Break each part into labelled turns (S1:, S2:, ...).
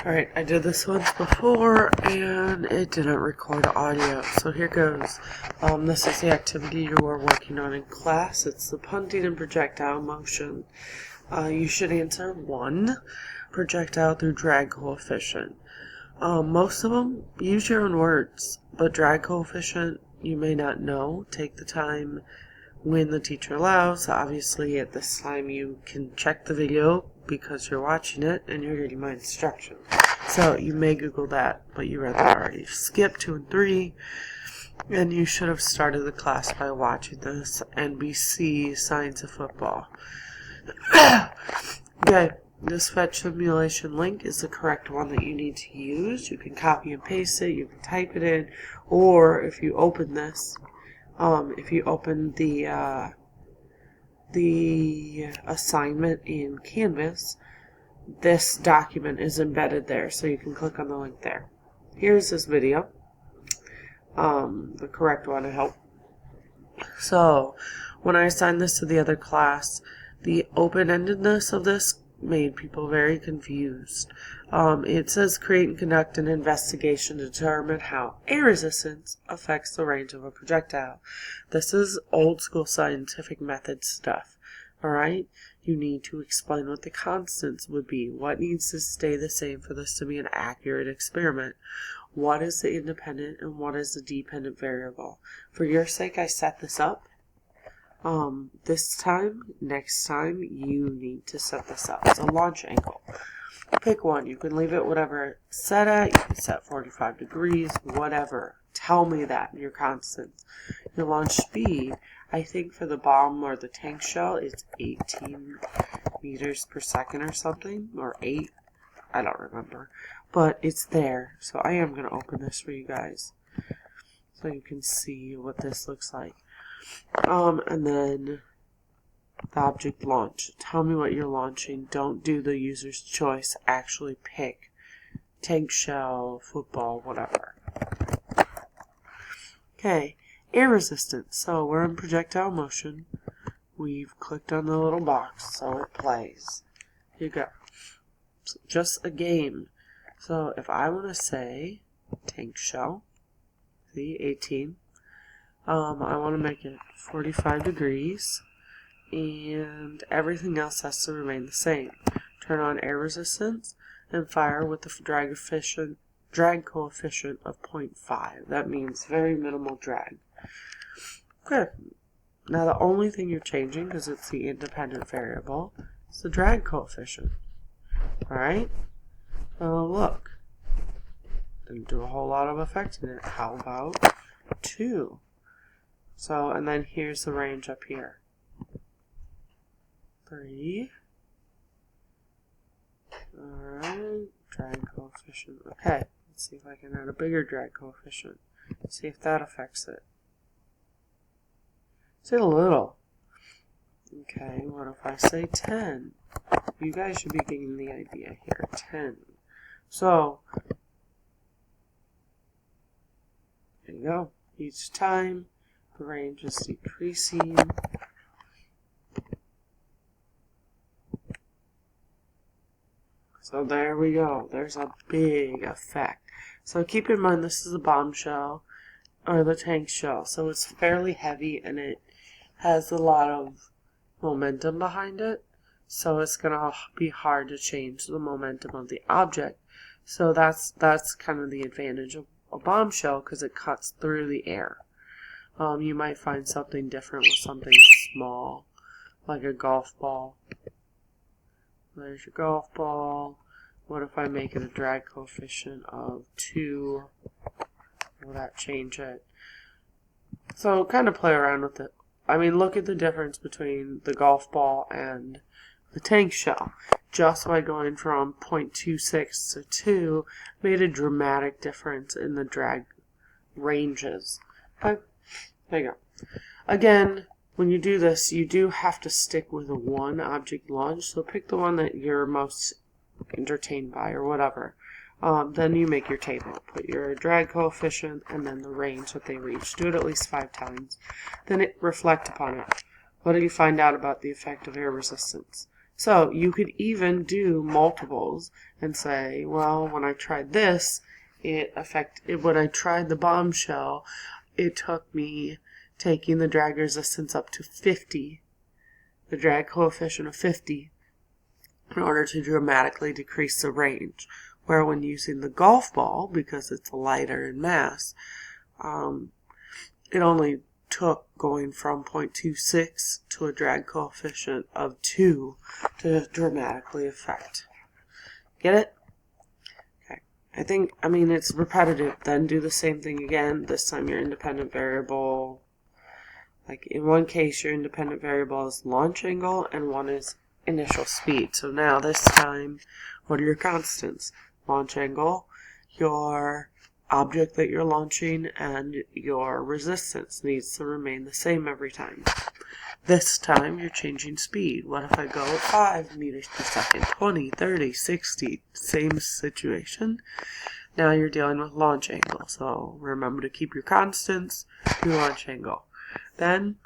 S1: Alright, I did this once before and it didn't record audio, so here goes. This is the activity you are working on in class. It's the punting and projectile motion. You should answer 1, projectile through drag coefficient. Most of them, use your own words, but drag coefficient you may not know. Take the time when the teacher allows. Obviously at this time you can check the video because you're watching it and you're getting my instructions. So you may Google that, but you read that already. Skip 2 and 3, and you should have started the class by watching this. NBC Science of Football. Okay, this PHET simulation link is the correct one that you need to use. You can copy and paste it, you can type it in, or if you open this, if you open the assignment in Canvas, this document is embedded there, so you can click on the link there. Here's this video, the correct one, I hope. So, when I assigned this to the other class, the open-endedness of this made people very confused. It says create and conduct an investigation to determine how air resistance affects the range of a projectile. This is old school scientific method stuff. Alright? You need to explain what the constants would be. What needs to stay the same for this to be an accurate experiment? What is the independent and what is the dependent variable? For your sake, I set this up. This time, next time, you need to set this up. It's a launch angle. Pick one. You can leave it whatever it's set at. You can set 45 degrees, whatever. Tell me that, your constants. Your launch speed, I think for the bomb or the tank shell, it's 18 meters per second or something, or 8. I don't remember. But it's there. So I am going to open this for you guys so you can see what this looks like. And then the object launch. Tell me what you're launching. Don't do the user's choice. Actually pick tank shell, football, whatever. Okay, air resistance. So we're in projectile motion. We've clicked on the little box, so it plays. Here you go. So just a game. So if I want to say tank shell, see, 18. I want to make it 45 degrees, and everything else has to remain the same. Turn on air resistance and fire with the drag coefficient of 0.5. That means very minimal drag. Okay. Now the only thing you're changing, because it's the independent variable, is the drag coefficient. Alright? Look. Didn't do a whole lot of affecting it. How about 2? So, and then here's the range up here. 3. Alright, drag coefficient. Okay, let's see if I can add a bigger drag coefficient. See if that affects it. Say a little. Okay, what if I say 10? You guys should be getting the idea here. 10. So, there you go. Each time, the range is decreasing. So there we go. There's a big effect. So keep in mind this is a bombshell, or the tank shell. So it's fairly heavy and it has a lot of momentum behind it. So it's going to be hard to change the momentum of the object. So that's kind of the advantage of a bombshell, because it cuts through the air. You might find something different with something small, like a golf ball. There's your golf ball. What if I make it a drag coefficient of 2? Will that change it? So kind of play around with it. I mean, look at the difference between the golf ball and the tank shell. Just by going from 0.26 to 2 made a dramatic difference in the drag ranges. Okay, there you go. Again, when you do this, you do have to stick with one object launch. So pick the one that you're most entertained by or whatever. Then you make your table. Put your drag coefficient and then the range that they reach. Do it at least 5 times. Then reflect upon it. What do you find out about the effect of air resistance? So you could even do multiples and say, well, when I tried this, when I tried the bombshell, it took me taking the drag resistance up to 50, the drag coefficient of 50, in order to dramatically decrease the range. Where when using the golf ball, because it's lighter in mass, it only took going from 0.26 to a drag coefficient of 2 to dramatically affect. Get it? Okay. I mean, it's repetitive. Then do the same thing again. This time your independent variable, like in one case your independent variable is launch angle and one is initial speed. So now this time, what are your constants? Launch angle, your object that you're launching, and your resistance needs to remain the same every time. This time you're changing speed. What if I go at 5 meters per second, 20, 30, 60, same situation. Now you're dealing with launch angle. So remember to keep your constants, your launch angle. Then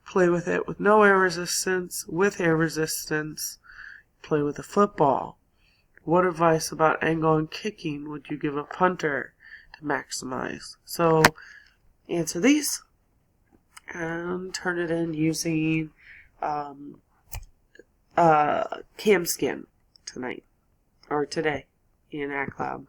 S1: play with it with no air resistance, with air resistance. Play with a football. What advice about angle and kicking would you give a punter to maximize? So answer these and turn it in using CamScan tonight or today in ACLab.